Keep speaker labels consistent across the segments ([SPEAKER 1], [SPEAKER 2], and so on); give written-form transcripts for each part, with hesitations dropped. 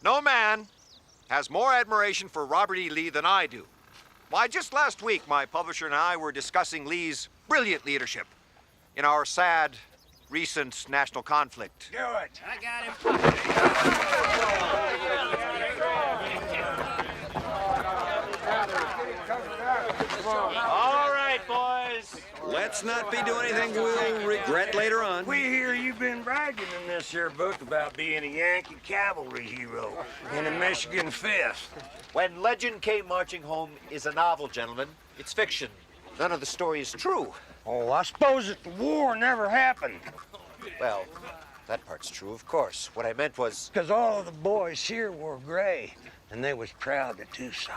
[SPEAKER 1] No man has more admiration for Robert E. Lee than I do. Why, just last week, my publisher and I were discussing Lee's brilliant leadership in our sad, recent national conflict.
[SPEAKER 2] Do it.
[SPEAKER 3] I got him.
[SPEAKER 4] All right, boys.
[SPEAKER 1] Let's not be doing anything we'll regret later on.
[SPEAKER 2] We hear you've been bragging in this here book about being a Yankee cavalry hero in a Michigan Fifth.
[SPEAKER 4] When Legend Came Marching Home is a novel, gentlemen, it's fiction. None of the story is true.
[SPEAKER 2] Oh, I suppose that the war never happened.
[SPEAKER 4] Well, that part's true, of course. What I meant was...
[SPEAKER 2] Because all of the boys here wore gray, and they was proud to do so.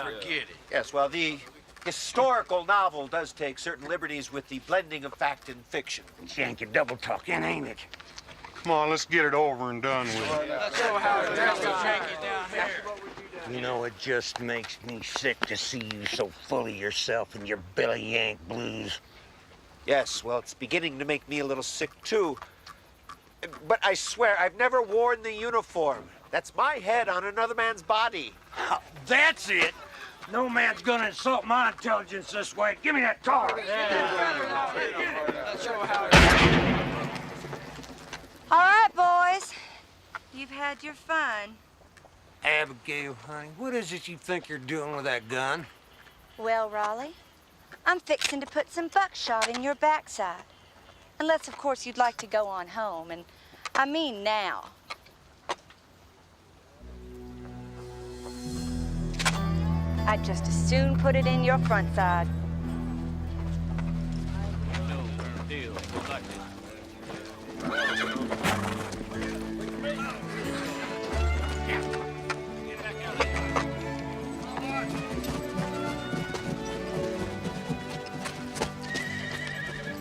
[SPEAKER 3] Forget it.
[SPEAKER 4] Yes, well, the historical novel does take certain liberties with the blending of fact and fiction.
[SPEAKER 2] It's Yankee double talking, ain't it?
[SPEAKER 5] Come on, let's get it over and done with.
[SPEAKER 3] Let's show how it down here.
[SPEAKER 2] You know, it just makes me sick to see you so full of yourself and your Billy Yank blues.
[SPEAKER 4] Yes, well, it's beginning to make me a little sick, too. But I swear, I've never worn the uniform. That's my head on another man's body.
[SPEAKER 2] That's it. No man's gonna insult my intelligence this way. Give me that car.
[SPEAKER 3] Let's show how it
[SPEAKER 6] All right, boys. You've had your fun.
[SPEAKER 2] Abigail, honey, what is it you think you're doing with that gun?
[SPEAKER 6] Well, Raleigh, I'm fixing to put some buckshot in your backside. Unless, of course, you'd like to go on home, and I mean now. I'd just as soon put it in your front side.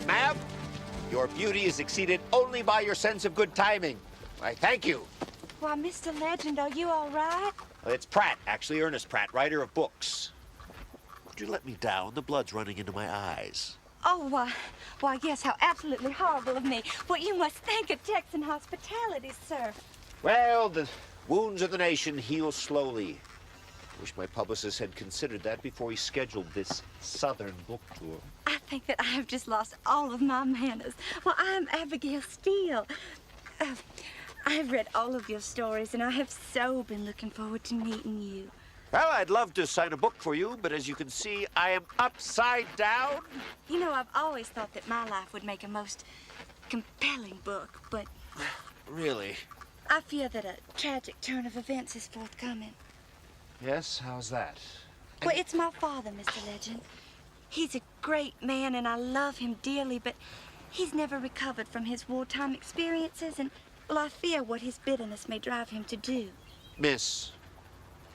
[SPEAKER 4] Ma'am, your beauty is exceeded only by your sense of good timing. I thank you.
[SPEAKER 6] Why, Mr. Legend, are you all right?
[SPEAKER 4] It's Pratt, actually, Ernest Pratt, writer of books. Would you let me down? The blood's running into my eyes.
[SPEAKER 6] Oh, why, yes, how absolutely horrible of me. Well, you must thank a Texan hospitality, sir.
[SPEAKER 4] Well, the wounds of the nation heal slowly. Wish my publicist had considered that before he scheduled this Southern book tour.
[SPEAKER 6] I think that I have just lost all of my manners. Well, I am Abigail Steele. I've read all of your stories, and I have so been looking forward to meeting you.
[SPEAKER 4] Well, I'd love to sign a book for you, but as you can see, I am upside down.
[SPEAKER 6] You know, I've always thought that my life would make a most compelling book, but
[SPEAKER 4] Really?
[SPEAKER 6] I fear that a tragic turn of events is forthcoming.
[SPEAKER 4] Yes? How's that?
[SPEAKER 6] Well, it's my father, Mr. Legend. He's a great man, and I love him dearly, but he's never recovered from his wartime experiences, and, well, I fear what his bitterness may drive him to do.
[SPEAKER 4] Miss,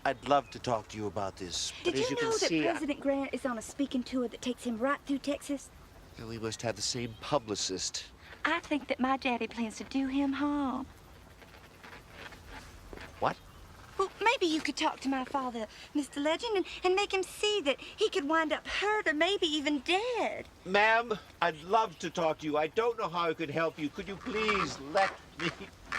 [SPEAKER 4] I'd love to talk to you about this, but
[SPEAKER 6] Did
[SPEAKER 4] as
[SPEAKER 6] you
[SPEAKER 4] you
[SPEAKER 6] know
[SPEAKER 4] can
[SPEAKER 6] that
[SPEAKER 4] see,
[SPEAKER 6] President Grant is on a speaking tour that takes him right through Texas?
[SPEAKER 4] well, we must have the same publicist.
[SPEAKER 6] I think that my daddy plans to do him harm.
[SPEAKER 4] What?
[SPEAKER 6] Well, maybe you could talk to my father, Mr. Legend, and make him see that he could wind up hurt or maybe even dead.
[SPEAKER 4] Ma'am, I'd love to talk to you. I don't know how I could help you. Could you please let me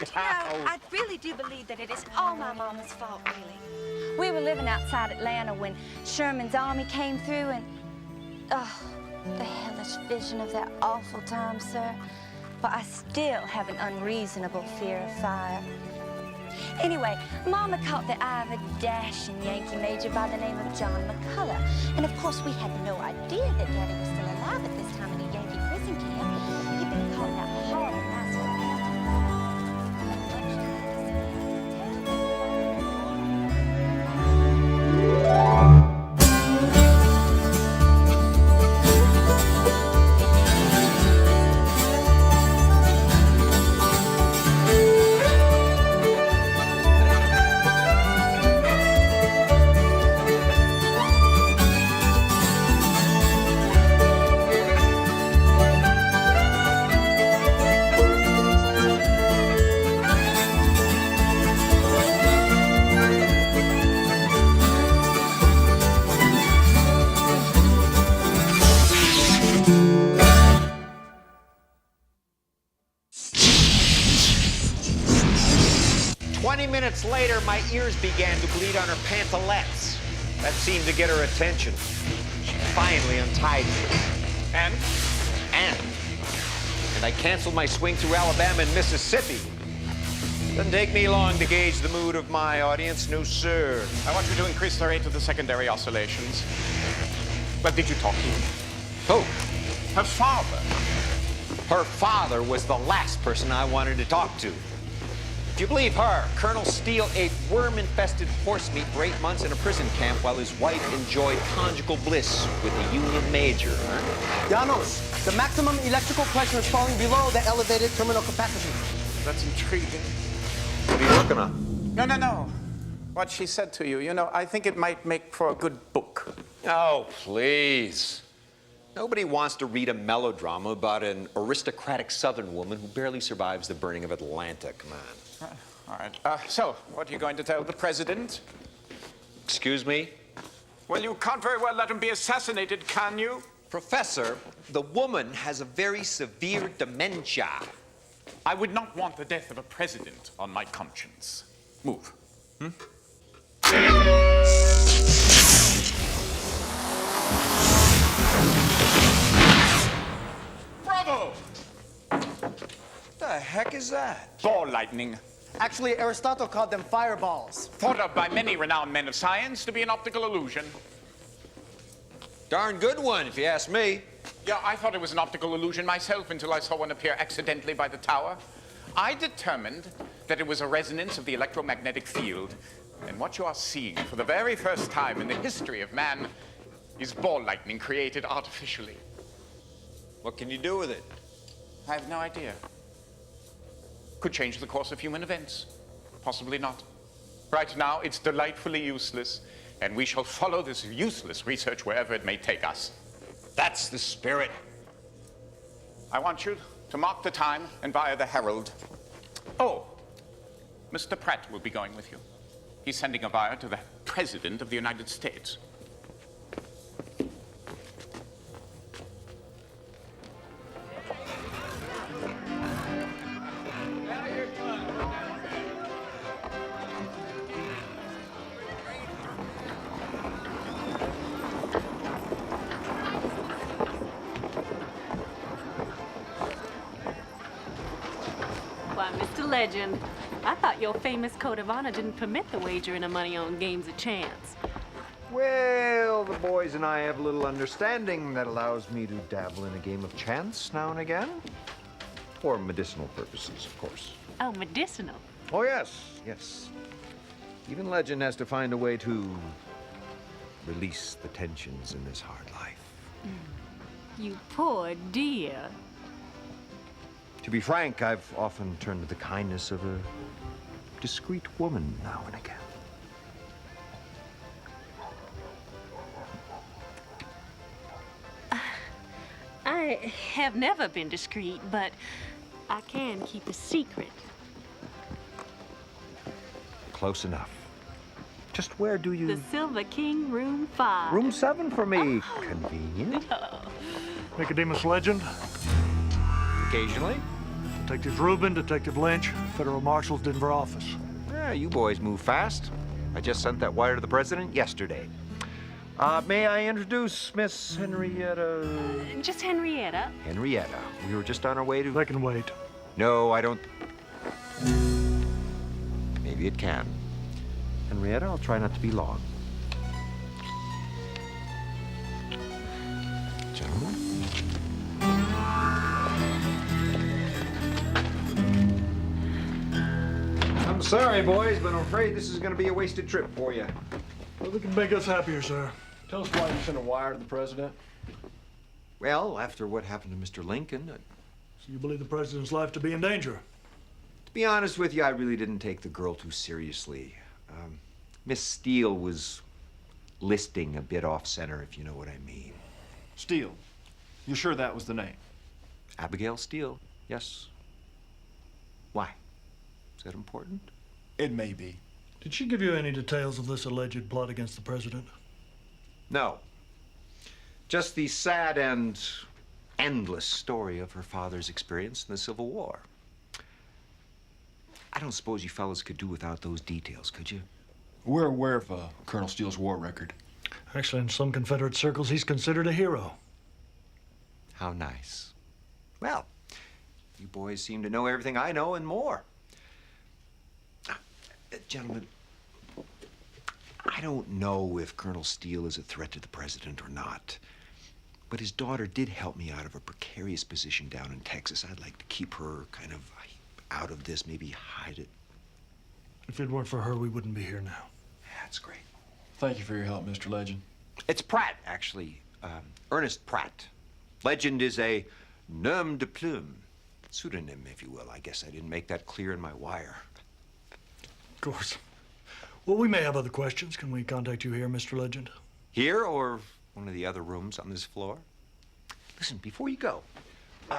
[SPEAKER 6] No,
[SPEAKER 4] down?
[SPEAKER 6] I really do believe that it is all my mama's fault, really. We were living outside Atlanta when Sherman's army came through, and, oh, the hellish vision of that awful time, sir. But I still have an unreasonable fear of fire. Anyway, Mama caught the eye of a dashing Yankee major by the name of John McCullough. And of course, we had no idea that Daddy was still alive at this time in a Yankee prison camp. He'd been caught in that horrible
[SPEAKER 4] 20 minutes later, my ears began to bleed on her pantalettes. That seemed to get her attention. She finally untied me.
[SPEAKER 3] And?
[SPEAKER 4] And I canceled my swing through Alabama and Mississippi. Doesn't take me long to gauge the mood of my audience, no sir.
[SPEAKER 3] I want you to increase the rate of the secondary oscillations. But did you talk to him?
[SPEAKER 4] Who?
[SPEAKER 3] Her father.
[SPEAKER 4] Her father was the last person I wanted to talk to. If you believe her, Colonel Steele ate worm-infested horse meat for 8 months in a prison camp while his wife enjoyed conjugal bliss with a Union major.
[SPEAKER 7] Janos, the maximum electrical pressure is falling below the elevated terminal capacity.
[SPEAKER 3] That's intriguing.
[SPEAKER 4] What are you working on?
[SPEAKER 3] No. What she said to you, I think it might make for a good book.
[SPEAKER 4] Oh, please. Nobody wants to read a melodrama about an aristocratic Southern woman who barely survives the burning of Atlanta. Come on.
[SPEAKER 3] All right. So, what are you going to tell the president?
[SPEAKER 4] Excuse me?
[SPEAKER 3] Well, you can't very well let him be assassinated, can you?
[SPEAKER 4] Professor, the woman has a very severe dementia.
[SPEAKER 3] I would not want the death of a president on my conscience. Move. Bravo!
[SPEAKER 1] The heck is that?
[SPEAKER 3] Ball lightning.
[SPEAKER 7] Actually, Aristotle called them fireballs.
[SPEAKER 3] Thought of by many renowned men of science to be an optical illusion.
[SPEAKER 4] Darn good one, if you ask me.
[SPEAKER 3] Yeah, I thought it was an optical illusion myself until I saw one appear accidentally by the tower. I determined that it was a resonance of the electromagnetic field. And what you are seeing for the very first time in the history of man is ball lightning created artificially.
[SPEAKER 4] What can you do with it?
[SPEAKER 3] I have no idea. Could change the course of human events. Possibly not. Right now, it's delightfully useless, and we shall follow this useless research wherever it may take us.
[SPEAKER 4] That's the spirit.
[SPEAKER 3] I want you to mark the time and via the Herald. Oh, Mr. Pratt will be going with you. He's sending a wire to the President of the United States.
[SPEAKER 8] Why, Mr. Legend, I thought your famous code of honor didn't permit the wagering of money on games of chance.
[SPEAKER 1] Well, the boys and I have a little understanding that allows me to dabble in a game of chance now and again. For medicinal purposes, of course.
[SPEAKER 8] Oh, medicinal.
[SPEAKER 1] Oh, yes. Even Legend has to find a way to release the tensions in this hard life.
[SPEAKER 8] You poor dear.
[SPEAKER 1] To be frank, I've often turned to the kindness of a discreet woman now and again.
[SPEAKER 8] I have never been discreet, but I can keep a secret.
[SPEAKER 1] Close enough. Just where do you...
[SPEAKER 8] The Silver King, room 5.
[SPEAKER 1] Room 7 for me. Convenient.
[SPEAKER 5] Nicodemus Legend,
[SPEAKER 1] Occasionally.
[SPEAKER 5] Detective Rubin, Detective Lynch, Federal Marshal's Denver office.
[SPEAKER 1] Yeah, you boys move fast. I just sent that wire to the president yesterday. May I introduce Miss Henrietta?
[SPEAKER 8] Just Henrietta.
[SPEAKER 1] Henrietta. We were just on our way to...
[SPEAKER 5] That can wait.
[SPEAKER 1] No, I don't... Maybe it can. Henrietta, I'll try not to be long. Gentlemen. I'm sorry, boys, but I'm afraid this is going to be a wasted trip for you.
[SPEAKER 5] Well, we can make us happier, sir. Tell us why you sent a wire to the president.
[SPEAKER 1] Well, after what happened to Mr. Lincoln,
[SPEAKER 5] So you believe the president's life to be in danger?
[SPEAKER 1] to be honest with you, I really didn't take the girl too seriously. Miss Steele was listing a bit off-center, if you know what I mean.
[SPEAKER 9] Steele. You're sure that was the name?
[SPEAKER 1] Abigail Steele, yes. Why? Is that important?
[SPEAKER 9] It may be.
[SPEAKER 5] Did she give you any details of this alleged plot against the president?
[SPEAKER 1] No. Just the sad and endless story of her father's experience in the Civil War. I don't suppose you fellas could do without those details, could you?
[SPEAKER 9] We're aware of Colonel Steele's war record.
[SPEAKER 5] Actually, in some Confederate circles, he's considered a hero.
[SPEAKER 1] How nice. Well, you boys seem to know everything I know and more. Gentlemen, I don't know if Colonel Steele is a threat to the president or not, but his daughter did help me out of a precarious position down in Texas. I'd like to keep her kind of out of this, maybe hide it.
[SPEAKER 5] If it weren't for her, we wouldn't be here now.
[SPEAKER 1] That's great.
[SPEAKER 9] Thank you for your help, Mr. Legend.
[SPEAKER 1] It's Pratt, actually. Ernest Pratt. Legend is a nom de plume. Pseudonym, if you will. I guess I didn't make that clear in my wire.
[SPEAKER 5] Of course. Well, we may have other questions. Can we contact you here, Mr. Legend?
[SPEAKER 1] Here or one of the other rooms on this floor? Listen, before you go,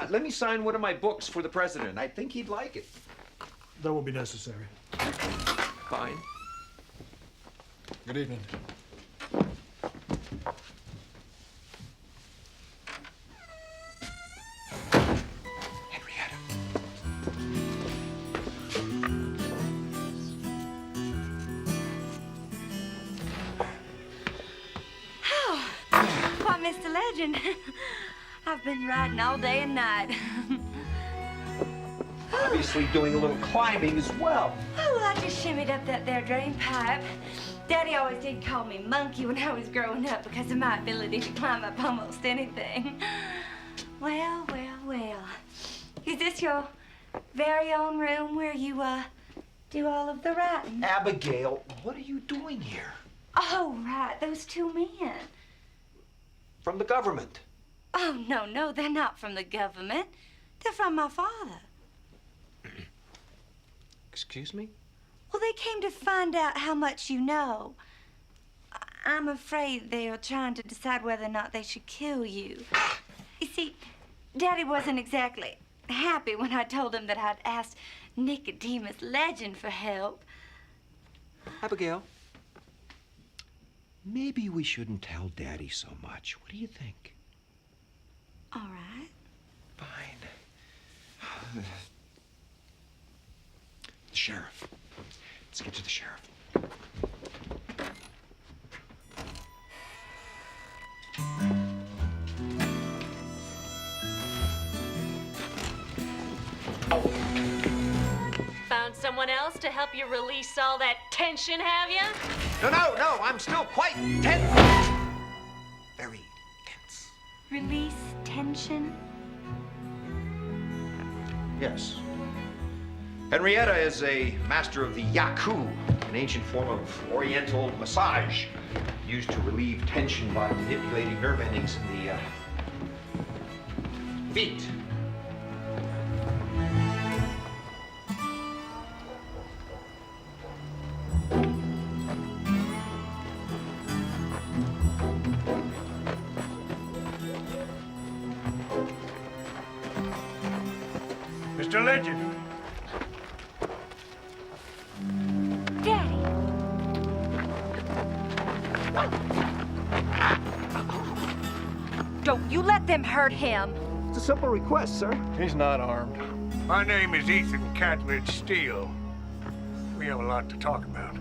[SPEAKER 1] let me sign one of my books for the president. I think he'd like it.
[SPEAKER 5] That won't be necessary.
[SPEAKER 1] Fine.
[SPEAKER 9] Good evening.
[SPEAKER 1] Henrietta.
[SPEAKER 6] Why, Mr. Legend, I've been riding all day and night.
[SPEAKER 1] Obviously doing a little climbing as well.
[SPEAKER 6] Oh, well, I just shimmied up that there drain pipe. Daddy always did call me Monkey when I was growing up because of my ability to climb up almost anything. Well, well, well. Is this your very own room where you, do all of the writing?
[SPEAKER 1] Abigail, what are you doing here?
[SPEAKER 6] Oh, right, those two men.
[SPEAKER 1] From the government.
[SPEAKER 6] Oh, no, they're not from the government. They're from my father.
[SPEAKER 1] Excuse me?
[SPEAKER 6] Well, they came to find out how much you know. I'm afraid they are trying to decide whether or not they should kill you. You see, Daddy wasn't exactly happy when I told him that I'd asked Nicodemus Legend for help.
[SPEAKER 1] Abigail, maybe we shouldn't tell Daddy so much. What do you think?
[SPEAKER 6] All right.
[SPEAKER 1] Fine. The sheriff. Let's get to the sheriff.
[SPEAKER 8] Found someone else to help you release all that tension, have you?
[SPEAKER 1] No, I'm still quite tense. Very tense.
[SPEAKER 6] Release tension.
[SPEAKER 1] Yes. Henrietta is a master of the yaku, an ancient form of oriental massage used to relieve tension by manipulating nerve endings in the feet.
[SPEAKER 2] Mr. Legend.
[SPEAKER 6] Daddy. Don't you let them hurt him.
[SPEAKER 1] It's a simple request, sir.
[SPEAKER 9] He's not armed.
[SPEAKER 2] My name is Ethan Catledge Steele. We have a lot to talk about.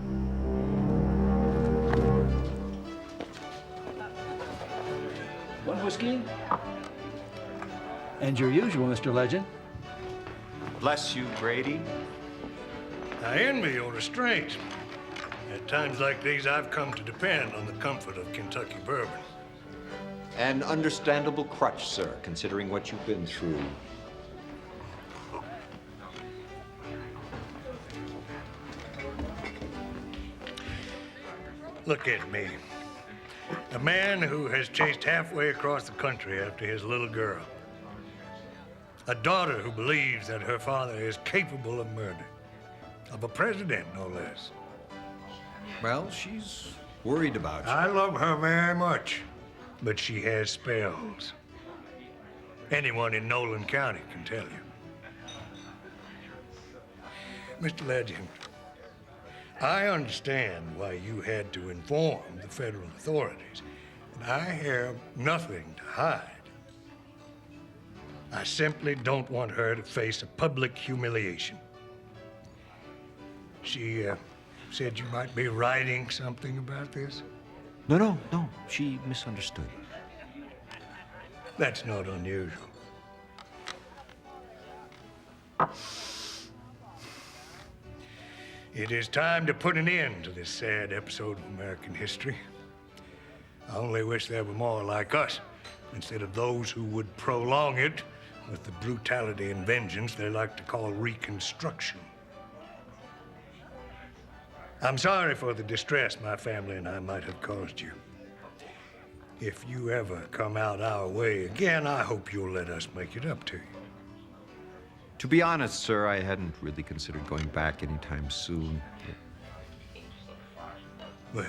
[SPEAKER 10] One whiskey? And your usual, Mr. Legend.
[SPEAKER 1] Bless you, Grady.
[SPEAKER 2] I envy your restraint. At times like these, I've come to depend on the comfort of Kentucky bourbon.
[SPEAKER 1] An understandable crutch, sir, considering what you've been through.
[SPEAKER 2] Look at me. A man who has chased halfway across the country after his little girl. A daughter who believes that her father is capable of murder. Of a president, no less.
[SPEAKER 1] Well, she's worried about you.
[SPEAKER 2] I love her very much, but she has spells. Anyone in Nolan County can tell you. Mr. Legend, I understand why you had to inform the federal authorities, and I have nothing to hide. I simply don't want her to face a public humiliation. She said you might be writing something about this?
[SPEAKER 4] No. She misunderstood.
[SPEAKER 2] That's not unusual. It is time to put an end to this sad episode of American history. I only wish there were more like us, instead of those who would prolong it with the brutality and vengeance they like to call Reconstruction. I'm sorry for the distress my family and I might have caused you. If you ever come out our way again, I hope you'll let us make it up to you.
[SPEAKER 4] To be honest, sir, I hadn't really considered going back anytime soon.
[SPEAKER 2] Well,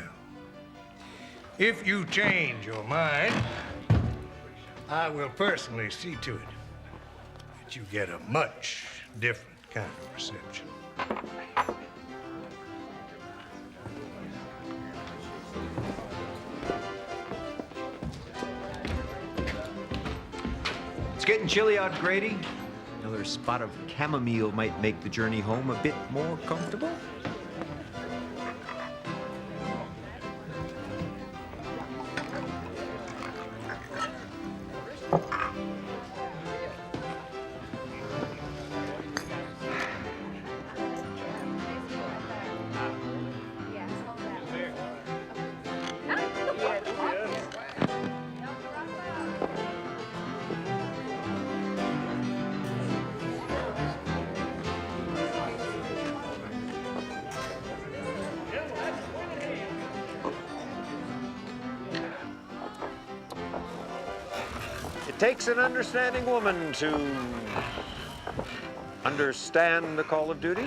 [SPEAKER 2] if you change your mind, I will personally see to it that you get a much different kind of reception.
[SPEAKER 4] It's getting chilly out, Grady. Another spot of chamomile might make the journey home a bit more comfortable.
[SPEAKER 1] It takes an understanding woman to understand the call of duty.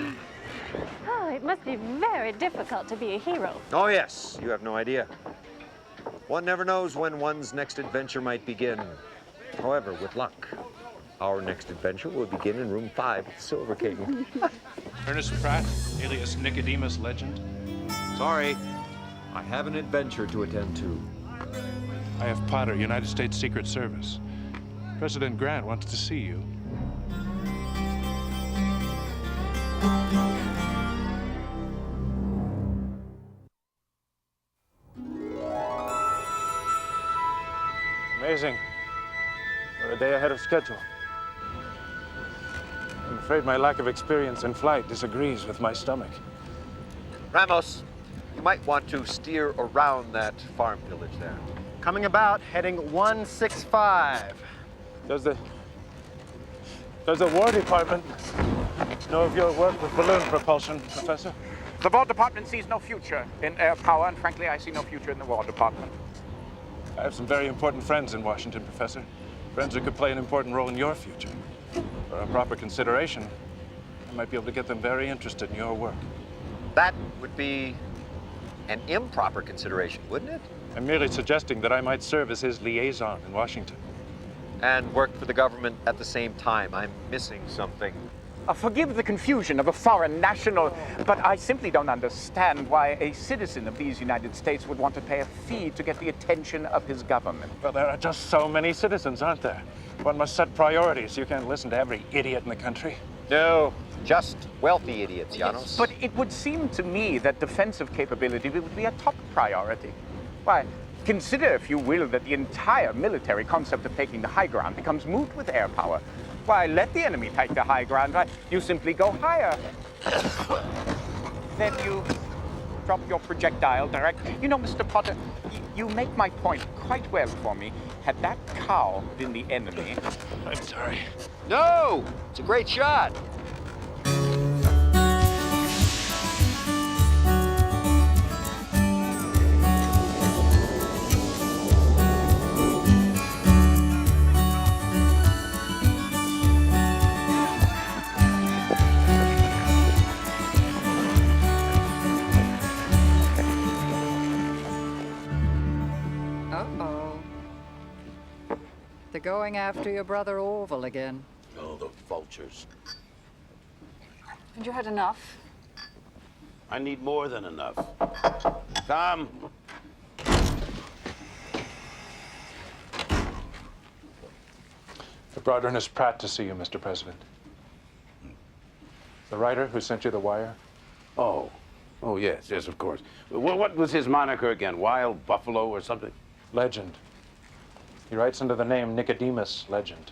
[SPEAKER 8] Oh, it must be very difficult to be a hero.
[SPEAKER 1] Oh, yes. You have no idea. One never knows when one's next adventure might begin. However, with luck, our next adventure will begin in room 5 at the Silver King.
[SPEAKER 11] Ernest Pratt, alias Nicodemus Legend.
[SPEAKER 4] Sorry, I have an adventure to attend to.
[SPEAKER 11] I have Potter, United States Secret Service. President Grant wants to see you. Amazing. We're a day ahead of schedule. I'm afraid my lack of experience in flight disagrees with my stomach.
[SPEAKER 1] Ramos, you might want to steer around that farm village there.
[SPEAKER 7] Coming about, heading 165.
[SPEAKER 11] Does the War Department know of your work with balloon propulsion, Professor?
[SPEAKER 3] The War Department sees no future in air power, and frankly, I see no future in the War Department.
[SPEAKER 11] I have some very important friends in Washington, Professor. Friends who could play an important role in your future. For a proper consideration, I might be able to get them very interested in your work.
[SPEAKER 1] That would be an improper consideration, wouldn't it?
[SPEAKER 11] I'm merely suggesting that I might serve as his liaison in Washington.
[SPEAKER 1] And work for the government at the same time. I'm missing something.
[SPEAKER 3] Forgive the confusion of a foreign national, but I simply don't understand why a citizen of these United States would want to pay a fee to get the attention of his government.
[SPEAKER 11] Well, there are just so many citizens, aren't there? One must set priorities. You can't listen to every idiot in the country.
[SPEAKER 1] No, just wealthy idiots, Janos.
[SPEAKER 3] Yes, but it would seem to me that defensive capability would be a top priority. Why, consider, if you will, that the entire military concept of taking the high ground becomes moot with air power. Why, let the enemy take the high ground. Right? You simply go higher. Then you drop your projectile direct. You know, Mr. Potter, you make my point quite well for me. Had that cow been the enemy...
[SPEAKER 11] I'm sorry.
[SPEAKER 1] No! It's a great shot.
[SPEAKER 12] Uh-oh. They're going after your brother Orville again.
[SPEAKER 13] Oh, the vultures.
[SPEAKER 12] And you had enough?
[SPEAKER 13] I need more than enough. Come.
[SPEAKER 11] I brought Ernest Pratt to see you, Mr. President. The writer who sent you the wire?
[SPEAKER 13] Oh. Oh, yes, yes, of course. What was his moniker again? Wild Buffalo or something?
[SPEAKER 11] Legend. He writes under the name Nicodemus Legend.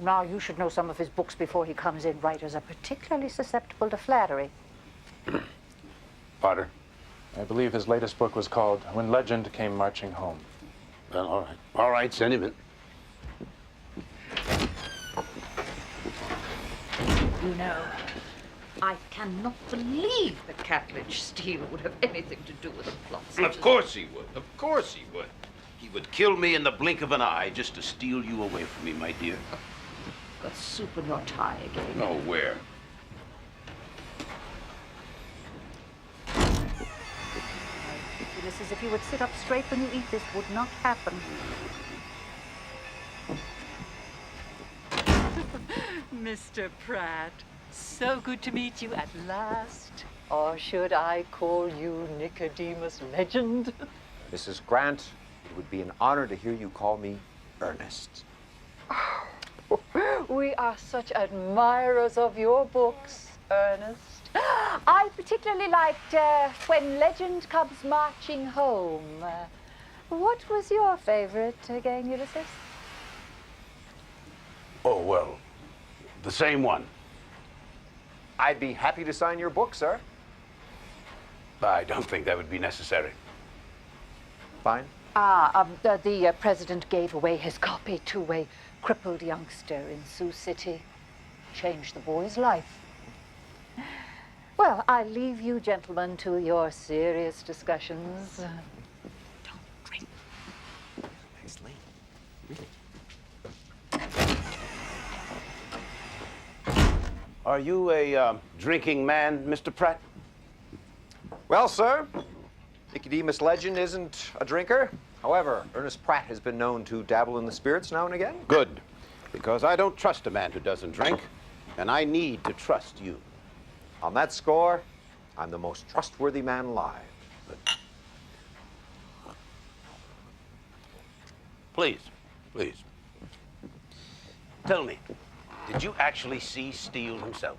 [SPEAKER 12] Now, you should know some of his books before he comes in. Writers are particularly susceptible to flattery.
[SPEAKER 13] Potter?
[SPEAKER 11] I believe his latest book was called When Legend Came Marching Home.
[SPEAKER 13] Well, all right. All right, send him in.
[SPEAKER 12] You know, I cannot believe that Catledge Steele would have anything to do with a plot.
[SPEAKER 13] Of course he would. Of course he would. He would kill me in the blink of an eye just to steal you away from me, my dear.
[SPEAKER 12] Got soup in your tie again.
[SPEAKER 13] No, where?
[SPEAKER 12] Ulysses, if you would sit up straight when you eat, this would not happen.
[SPEAKER 8] Mr. Pratt, so good to meet you at last.
[SPEAKER 12] Or should I call you Nicodemus Legend?
[SPEAKER 4] Mrs. Grant, it would be an honor to hear you call me Ernest.
[SPEAKER 12] We are such admirers of your books, Ernest. I particularly liked When Legend Comes Marching Home. What was your favorite again, Ulysses?
[SPEAKER 13] Oh, well, the same one.
[SPEAKER 4] I'd be happy to sign your book, sir.
[SPEAKER 13] I don't think that would be necessary.
[SPEAKER 4] Fine.
[SPEAKER 12] The president gave away his copy to a crippled youngster in Sioux City. Changed the boy's life. Well, I leave you gentlemen to your serious discussions.
[SPEAKER 4] Don't drink. Nice lady. Really?
[SPEAKER 13] Are you a drinking man, Mr. Pratt?
[SPEAKER 4] Well, sir, Nicodemus Legend isn't a drinker. However, Ernest Pratt has been known to dabble in the spirits now and again.
[SPEAKER 13] Good, because I don't trust a man who doesn't drink, and I need to trust you.
[SPEAKER 4] On that score, I'm the most trustworthy man alive.
[SPEAKER 13] Please, please. Tell me, did you actually see Steele himself?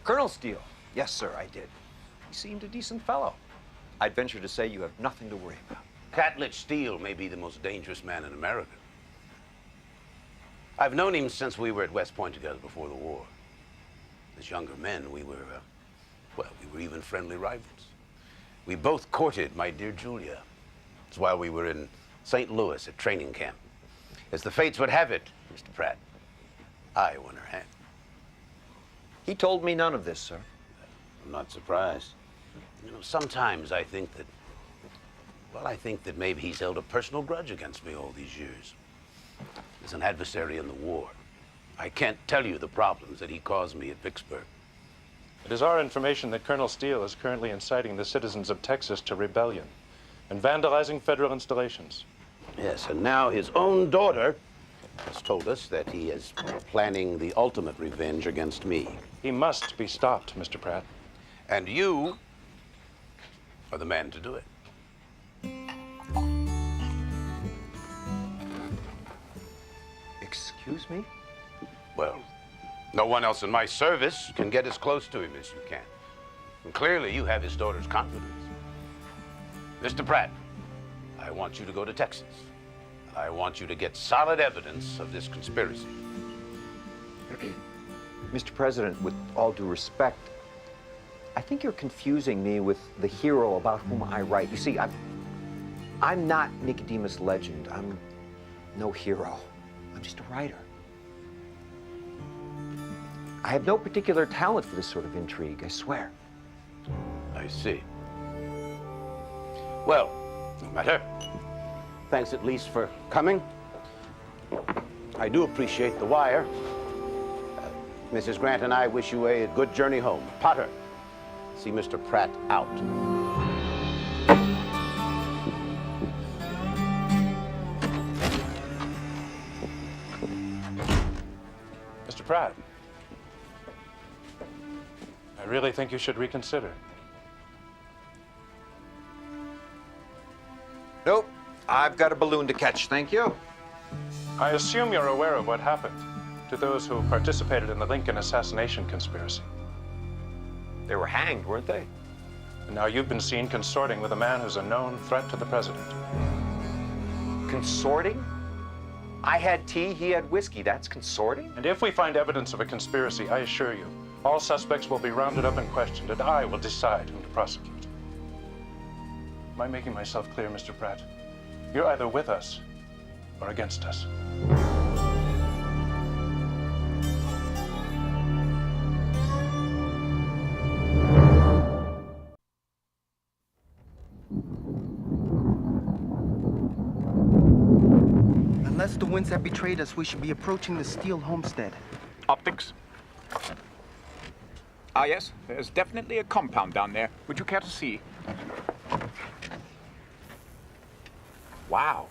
[SPEAKER 4] Colonel Steele? Yes, sir, I did. He seemed a decent fellow. I'd venture to say you have nothing to worry about.
[SPEAKER 13] Catledge Steele may be the most dangerous man in America. I've known him since we were at West Point together before the war. As younger men, we were even friendly rivals. We both courted my dear Julia. It's while we were in St. Louis at training camp. As the fates would have it, Mr. Pratt, I won her hand.
[SPEAKER 4] He told me none of this, sir.
[SPEAKER 13] I'm not surprised. You know, sometimes I think that maybe he's held a personal grudge against me all these years. As an adversary in the war, I can't tell you the problems that he caused me at Vicksburg.
[SPEAKER 11] It is our information that Colonel Steele is currently inciting the citizens of Texas to rebellion and vandalizing federal installations.
[SPEAKER 13] Yes, and now his own daughter has told us that he is planning the ultimate revenge against me.
[SPEAKER 11] He must be stopped, Mr. Pratt.
[SPEAKER 13] And you are the man to do it.
[SPEAKER 4] Excuse me?
[SPEAKER 13] Well, no one else in my service can get as close to him as you can. And clearly you have his daughter's confidence. Mr. Pratt, I want you to go to Texas. I want you to get solid evidence of this conspiracy.
[SPEAKER 4] Mr. President, with all due respect, I think you're confusing me with the hero about whom I write. You see, I'm not Nicodemus Legend. I'm no hero. I'm just a writer. I have no particular talent for this sort of intrigue, I swear.
[SPEAKER 13] I see. Well, no matter. Thanks at least for coming. I do appreciate the wire. Mrs. Grant and I wish you a good journey home. Potter, see Mr. Pratt out.
[SPEAKER 11] Mr. Pratt, I really think you should reconsider.
[SPEAKER 4] Nope. I've got a balloon to catch, thank you.
[SPEAKER 11] I assume you're aware of what happened to those who participated in the Lincoln assassination conspiracy.
[SPEAKER 4] They were hanged, weren't they?
[SPEAKER 11] And now you've been seen consorting with a man who's a known threat to the president.
[SPEAKER 4] Consorting? I had tea, he had whiskey. That's consorting?
[SPEAKER 11] And if we find evidence of a conspiracy, I assure you, all suspects will be rounded up and questioned, and I will decide whom to prosecute. Am I making myself clear, Mr. Pratt? You're either with us or against us.
[SPEAKER 7] Unless the winds have betrayed us, we should be approaching the Steele homestead.
[SPEAKER 3] Optics? Ah, yes. There's definitely a compound down there. Would you care to see? Wow.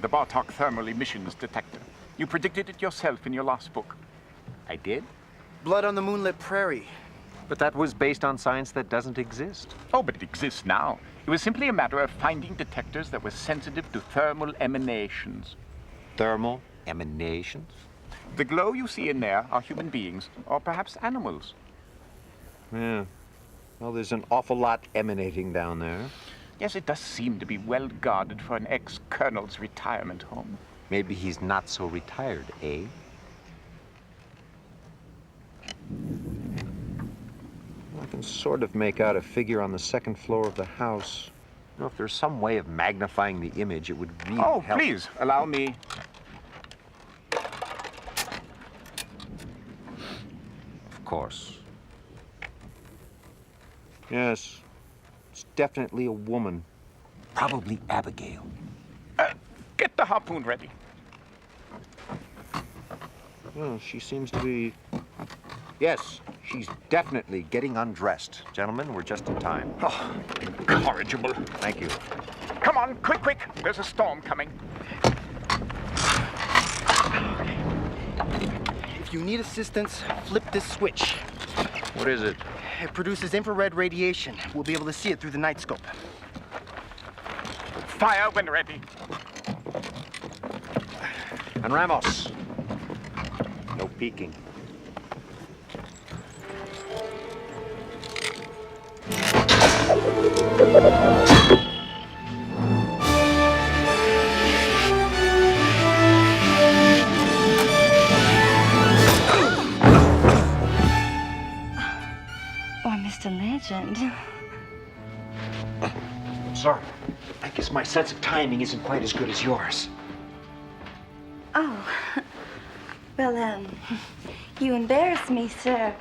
[SPEAKER 3] The Bartok thermal emissions detector. You predicted it yourself in your last book. I did?
[SPEAKER 7] Blood on the moonlit prairie.
[SPEAKER 4] But that was based on science that doesn't exist.
[SPEAKER 3] Oh, but it exists now. It was simply a matter of finding detectors that were sensitive to thermal emanations.
[SPEAKER 4] Thermal emanations?
[SPEAKER 3] The glow you see in there are human beings, or perhaps animals.
[SPEAKER 4] Yeah. Well, there's an awful lot emanating down there.
[SPEAKER 3] Yes, it does seem to be well guarded for an ex-colonel's retirement home.
[SPEAKER 4] Maybe he's not so retired, eh? I can sort of make out a figure on the second floor of the house. You know, if there's some way of magnifying the image, it would really help.
[SPEAKER 3] Oh, please, allow me.
[SPEAKER 4] Of course. Yes, it's definitely a woman. Probably Abigail.
[SPEAKER 3] Get the harpoon ready.
[SPEAKER 4] Well, she seems to be... Yes, she's definitely getting undressed. Gentlemen, we're just in time.
[SPEAKER 3] Oh, incorrigible.
[SPEAKER 4] Thank you.
[SPEAKER 3] Come on, quick, quick. There's a storm coming.
[SPEAKER 7] If you need assistance, flip this switch.
[SPEAKER 4] What is it?
[SPEAKER 7] It produces infrared radiation. We'll be able to see it through the night scope.
[SPEAKER 3] Fire when ready.
[SPEAKER 4] And Ramos. No peeking.
[SPEAKER 6] Or Mr. Legend.
[SPEAKER 4] Sorry. I guess my sense of timing isn't quite as good as yours.
[SPEAKER 6] Oh. Well, you embarrass me, sir.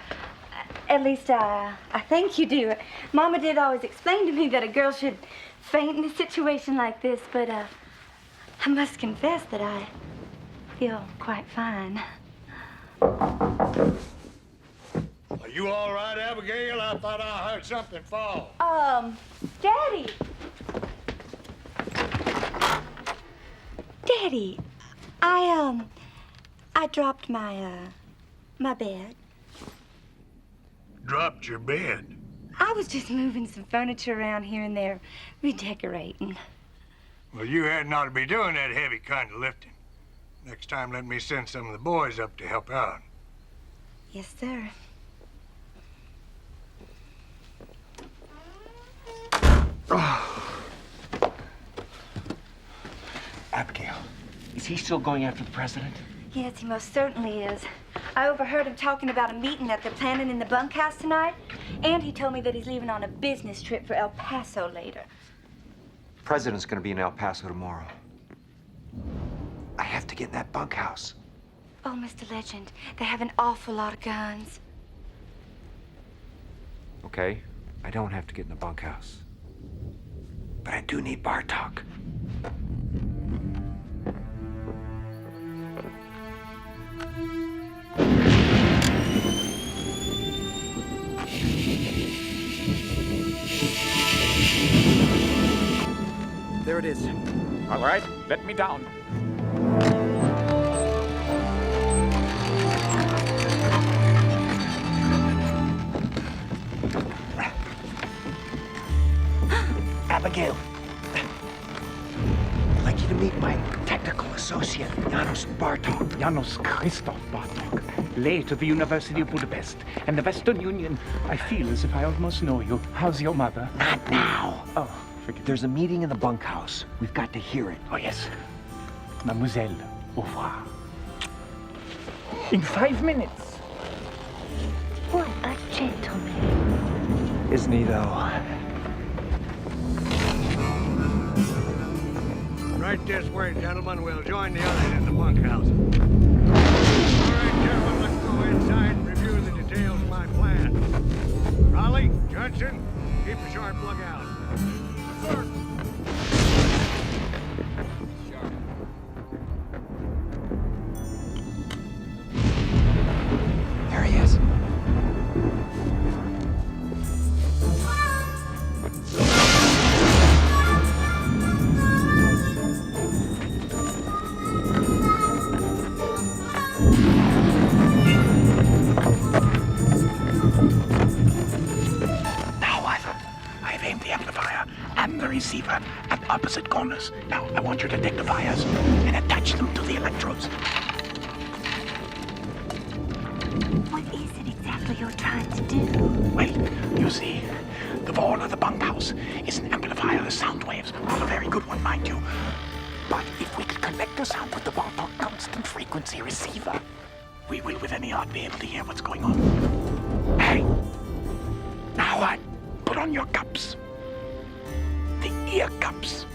[SPEAKER 6] At least, I think you do. Mama did always explain to me that a girl should faint in a situation like this, but, I must confess that I feel quite fine.
[SPEAKER 2] Are you all right, Abigail? I thought I heard something fall.
[SPEAKER 6] Daddy! Daddy, I dropped my bed.
[SPEAKER 2] Dropped your bed?
[SPEAKER 6] I was just moving some furniture around here and there, redecorating.
[SPEAKER 2] Well, you hadn't ought to be doing that heavy kind of lifting. Next time, let me send some of the boys up to help out.
[SPEAKER 6] Yes, sir.
[SPEAKER 4] Abigail, is he still going after the president?
[SPEAKER 6] Yes, he most certainly is. I overheard him talking about a meeting that they're planning in the bunkhouse tonight, and he told me that he's leaving on a business trip for El Paso later.
[SPEAKER 4] The president's gonna be in El Paso tomorrow. I have to get in that bunkhouse.
[SPEAKER 6] Oh, Mr. Legend, they have an awful lot of guns.
[SPEAKER 4] Okay, I don't have to get in the bunkhouse. But I do need Bartok.
[SPEAKER 7] There it is.
[SPEAKER 3] All right, let me down.
[SPEAKER 4] Abigail, I'd like you to meet my technical associate, Janos Bartok.
[SPEAKER 3] Janos Christoph Bartok.
[SPEAKER 14] late at the University of Budapest and the Western Union. I feel as if I almost know you. How's your mother?
[SPEAKER 15] Not now.
[SPEAKER 14] Oh, forgive me.
[SPEAKER 15] There's a meeting in the bunkhouse. We've got to hear it.
[SPEAKER 14] Oh, yes. Mademoiselle, au revoir. In 5 minutes.
[SPEAKER 6] What a gentleman.
[SPEAKER 15] Isn't he, though?
[SPEAKER 2] Right this way, gentlemen. We'll join the others in the bunkhouse. All right, gentlemen, let's go inside and review the details of my plan. Raleigh, Johnson, keep a sharp lookout. Sir.
[SPEAKER 15] There he is.
[SPEAKER 14] I've aimed the amplifier and the receiver at opposite corners. Now, I want you to take the wires and attach them to the electrodes.
[SPEAKER 6] What is it exactly you're trying to do?
[SPEAKER 14] Well, you see, the wall of the bunkhouse is an amplifier of sound waves. Not a very good one, mind you. But if we could connect the sound with the Bartok constant frequency receiver, we will with any art be able to hear what's going on. Hey! Now what? Put on your cups. The ear cups.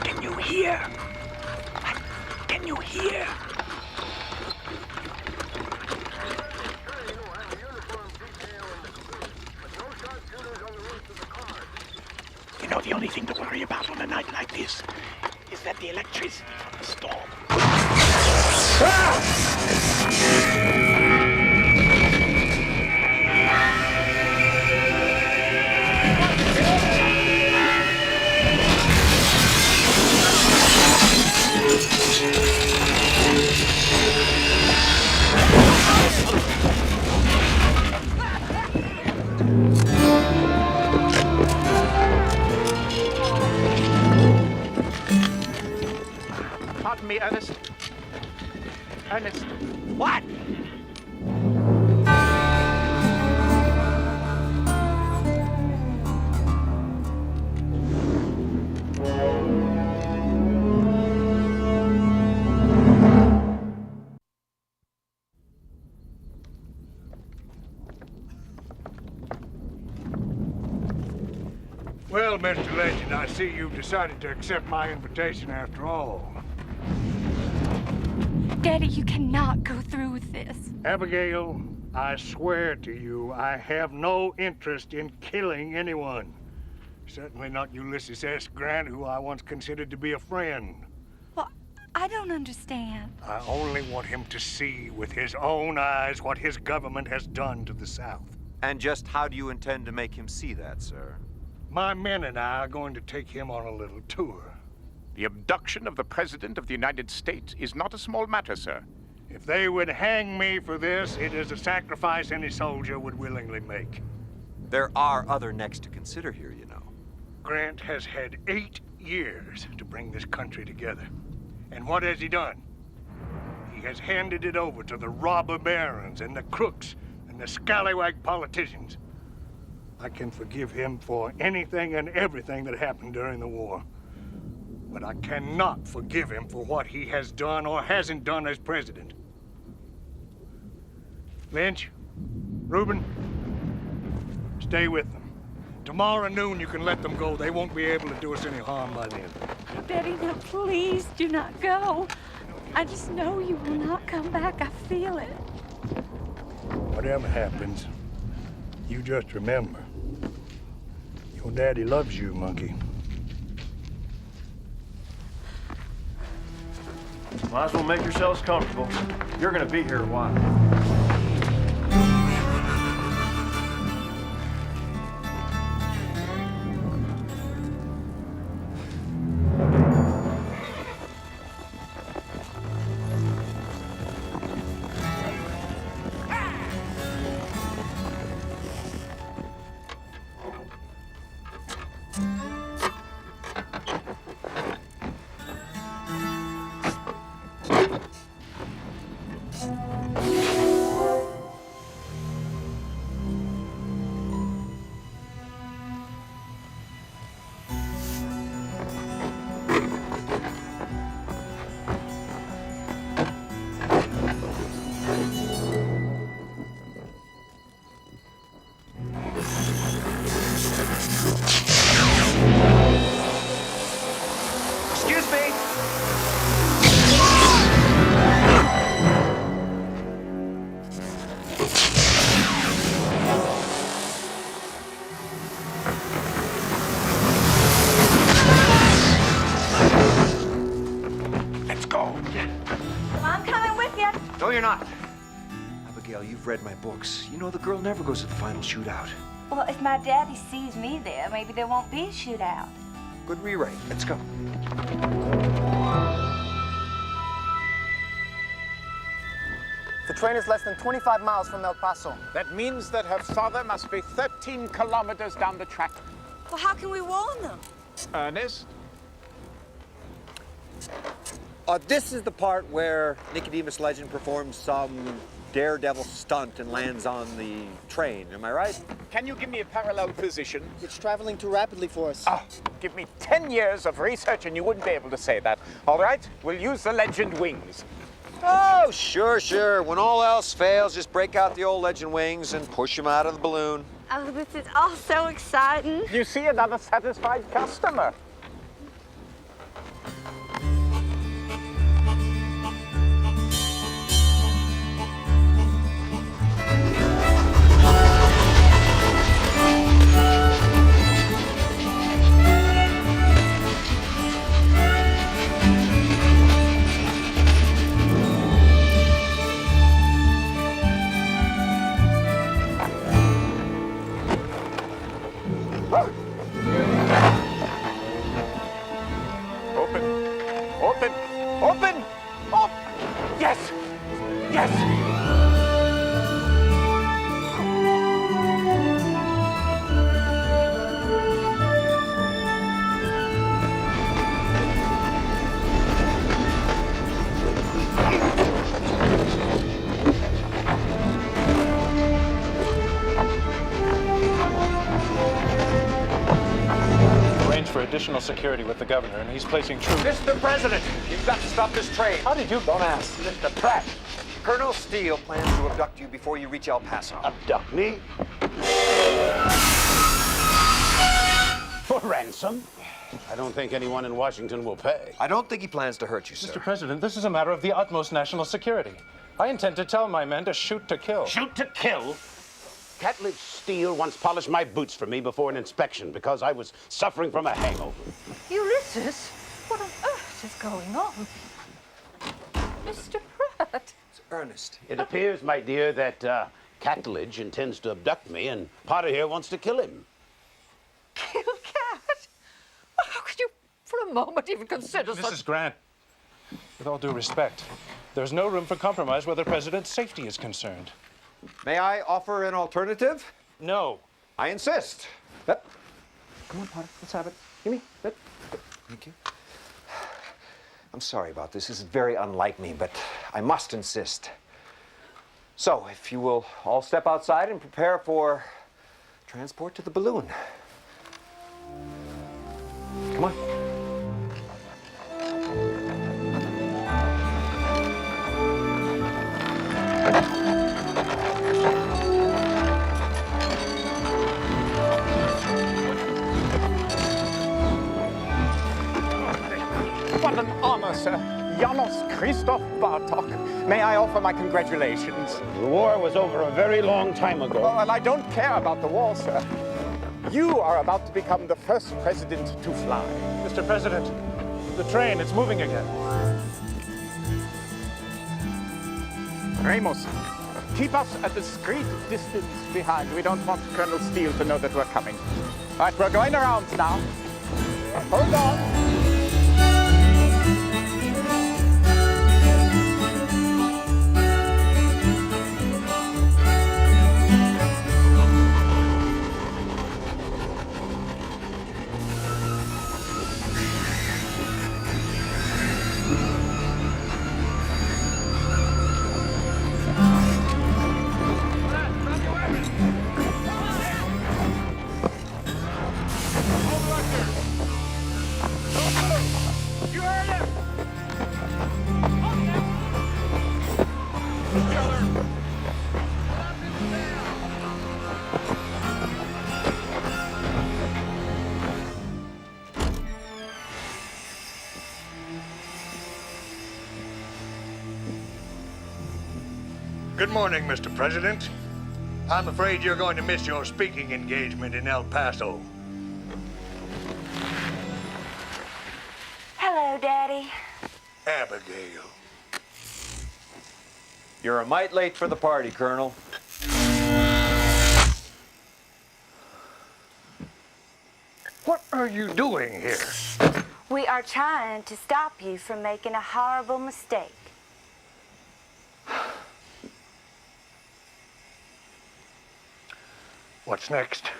[SPEAKER 14] Can you hear? Can you hear? You know, the only thing to worry about on a night like this is that the electricity from the storm. Pardon me, Ernest. Ernest. What?
[SPEAKER 2] Well, Mr. Legend, I see you've decided to accept my invitation after all.
[SPEAKER 6] Daddy, you cannot go through with this.
[SPEAKER 2] Abigail, I swear to you, I have no interest in killing anyone. Certainly not Ulysses S. Grant, who I once considered to be a friend.
[SPEAKER 6] Well, I don't understand.
[SPEAKER 2] I only want him to see with his own eyes what his government has done to the South.
[SPEAKER 1] And just how do you intend to make him see that, sir?
[SPEAKER 2] My men and I are going to take him on a little tour.
[SPEAKER 3] The abduction of the President of the United States is not a small matter, sir.
[SPEAKER 2] If they would hang me for this, it is a sacrifice any soldier would willingly make.
[SPEAKER 1] There are other necks to consider here, you know.
[SPEAKER 2] Grant has had 8 years to bring this country together. And what has he done? He has handed it over to the robber barons and the crooks and the scallywag politicians. I can forgive him for anything and everything that happened during the war. But I cannot forgive him for what he has done or hasn't done as president. Lynch, Reuben, stay with them. Tomorrow noon you can let them go. They won't be able to do us any harm by then.
[SPEAKER 6] Daddy, no, please do not go. I just know you will not come back. I feel it.
[SPEAKER 2] Whatever happens, you just remember, your daddy loves you, monkey.
[SPEAKER 9] Might as well make yourselves comfortable. You're gonna be here a while.
[SPEAKER 1] not? Abigail, you've read my books. You know the girl never goes to the final shootout.
[SPEAKER 6] Well, if my daddy sees me there, maybe there won't be a shootout.
[SPEAKER 1] Good rewrite. Let's go.
[SPEAKER 7] The train is less than 25 miles from El Paso.
[SPEAKER 3] That means that her father must be 13 kilometers down the track.
[SPEAKER 6] Well, how can we warn them?
[SPEAKER 3] Ernest?
[SPEAKER 1] This is the part where Nicodemus Legend performs some daredevil stunt and lands on the train. Am I right?
[SPEAKER 3] Can you give me a parallel position?
[SPEAKER 7] It's traveling too rapidly for us.
[SPEAKER 3] Oh, give me 10 years of research and you wouldn't be able to say that. All right, we'll use the Legend wings.
[SPEAKER 1] Oh, sure. When all else fails, just break out the old Legend wings and push them out of the balloon.
[SPEAKER 6] Oh, this is all so exciting.
[SPEAKER 3] You see another satisfied customer. Open! Oh! Yes!
[SPEAKER 11] For additional security with the governor, and he's placing troops.
[SPEAKER 1] Mr. President, you've got to stop this train.
[SPEAKER 11] How did you?
[SPEAKER 1] Don't ask. Mr. Pratt, Colonel Steele plans to abduct you before you reach El Paso.
[SPEAKER 13] Abduct me? For ransom? I don't think anyone in Washington will pay.
[SPEAKER 1] I don't think he plans to hurt you, sir.
[SPEAKER 11] Mr. President, this is a matter of the utmost national security. I intend to tell my men to shoot to kill.
[SPEAKER 13] Shoot to kill? Catledge Steele once polished my boots for me before an inspection because I was suffering from a hangover.
[SPEAKER 12] Ulysses, what on earth is going on? Mr. Pratt.
[SPEAKER 1] It's Ernest.
[SPEAKER 13] It appears, my dear, that Catledge intends to abduct me, and Potter here wants to kill him.
[SPEAKER 12] Kill Cat? How could you, for a moment, even consider such...
[SPEAKER 11] Mrs. Grant, with all due respect, there's no room for compromise where the president's safety is concerned.
[SPEAKER 1] May I offer an alternative?
[SPEAKER 11] No.
[SPEAKER 1] I insist. Yep.
[SPEAKER 7] Come on, Potter, let's have it. Give me. Yep.
[SPEAKER 1] Thank you. I'm sorry about this. This is very unlike me, but I must insist. So, if you will all step outside and prepare for transport to the balloon. Come on.
[SPEAKER 3] What an honor, sir. Janos Christoph Bartok. May I offer my congratulations?
[SPEAKER 13] The war was over a very long time ago.
[SPEAKER 3] Oh, well, I don't care about the war, sir. You are about to become the first president to fly.
[SPEAKER 11] Mr. President, the train, it's moving again.
[SPEAKER 3] Ramos, keep us at a discreet distance behind. We don't want Colonel Steele to know that we're coming. All right, we're going around now. Hold on.
[SPEAKER 2] Good morning, Mr. President. I'm afraid you're going to miss your speaking engagement in El Paso.
[SPEAKER 6] Hello, Daddy.
[SPEAKER 2] Abigail.
[SPEAKER 4] You're a mite late for the party, Colonel.
[SPEAKER 2] What are you doing here?
[SPEAKER 6] We are trying to stop you from making a horrible mistake.
[SPEAKER 2] What's next?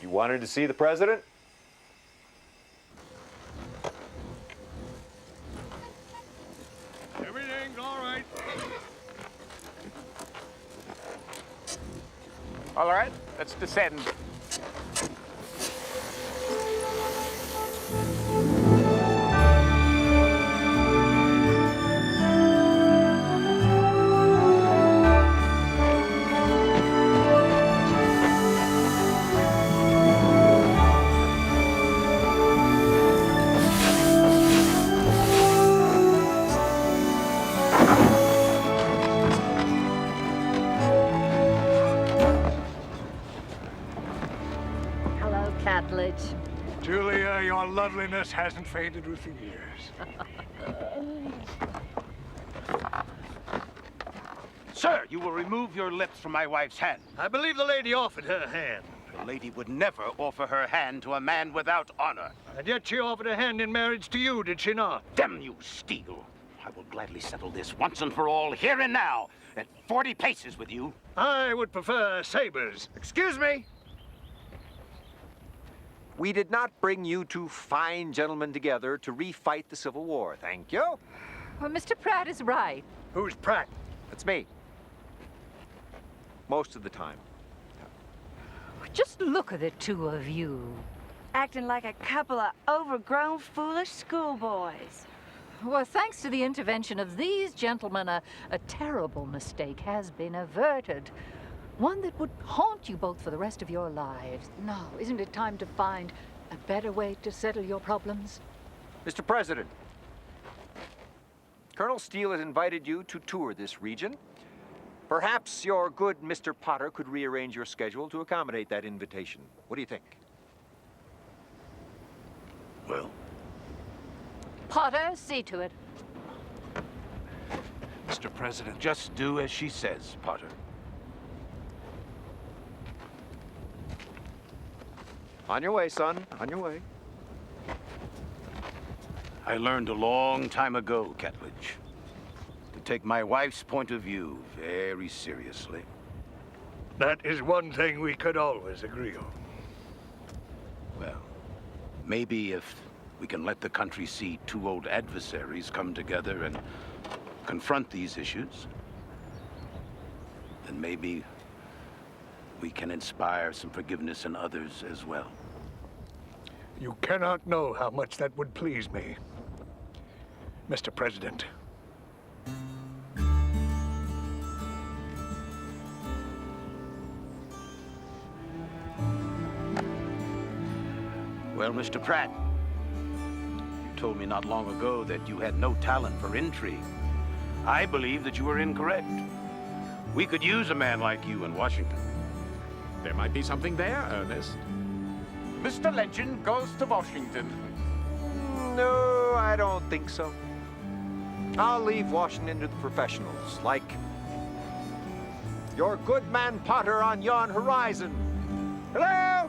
[SPEAKER 4] You wanted to see the president?
[SPEAKER 2] Everything's all right.
[SPEAKER 3] All right, let's descend.
[SPEAKER 12] Hello, Catledge.
[SPEAKER 2] Julia, your loveliness hasn't faded with the years.
[SPEAKER 13] Sir, you will remove your lips from my wife's hand.
[SPEAKER 2] I believe the lady offered her hand.
[SPEAKER 13] The lady would never offer her hand to a man without honor.
[SPEAKER 2] And yet she offered a hand in marriage to you, did she not?
[SPEAKER 13] Damn you, Steele. I will gladly settle this once and for all, here and now, at 40 paces with you.
[SPEAKER 2] I would prefer sabers.
[SPEAKER 1] Excuse me. We did not bring you two fine gentlemen together to refight the Civil War. Thank you.
[SPEAKER 12] Well, Mr. Pratt is right.
[SPEAKER 2] Who's Pratt?
[SPEAKER 1] That's me. Most of the time.
[SPEAKER 12] Just look at the two of you.
[SPEAKER 6] Acting like a couple of overgrown, foolish schoolboys.
[SPEAKER 12] Well, thanks to the intervention of these gentlemen, a terrible mistake has been averted. One that would haunt you both for the rest of your lives. Now, isn't it time to find a better way to settle your problems?
[SPEAKER 1] Mr. President, Colonel Steele has invited you to tour this region. Perhaps your good Mr. Potter could rearrange your schedule to accommodate that invitation. What do you think?
[SPEAKER 13] Well,
[SPEAKER 12] Potter, see to it.
[SPEAKER 13] Mr. President, just do as she says, Potter.
[SPEAKER 1] On your way, son. On your way.
[SPEAKER 13] I learned a long time ago, Catledge, to take my wife's point of view very seriously.
[SPEAKER 2] That is one thing we could always agree on.
[SPEAKER 13] Well, maybe if we can let the country see two old adversaries come together and confront these issues, then maybe we can inspire some forgiveness in others as well.
[SPEAKER 2] You cannot know how much that would please me, Mr. President.
[SPEAKER 13] Well, Mr. Pratt, you told me not long ago that you had no talent for intrigue. I believe that you were incorrect. We could use a man like you in Washington.
[SPEAKER 3] There might be something there, Ernest. Mr. Legend goes to Washington.
[SPEAKER 1] No, I don't think so. I'll leave Washington to the professionals, like your good man Potter on yon horizon. Hello?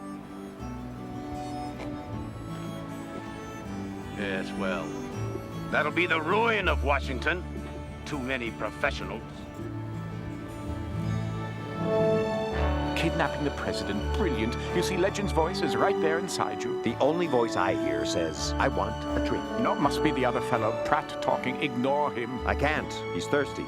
[SPEAKER 13] Yes, well, that'll be the ruin of Washington. Too many professionals.
[SPEAKER 14] Kidnapping the president, brilliant. You see, Legend's voice is right there inside you.
[SPEAKER 1] The only voice I hear says, I want a drink.
[SPEAKER 14] No, it must be the other fellow, Pratt, talking. Ignore him.
[SPEAKER 1] I can't. He's thirsty.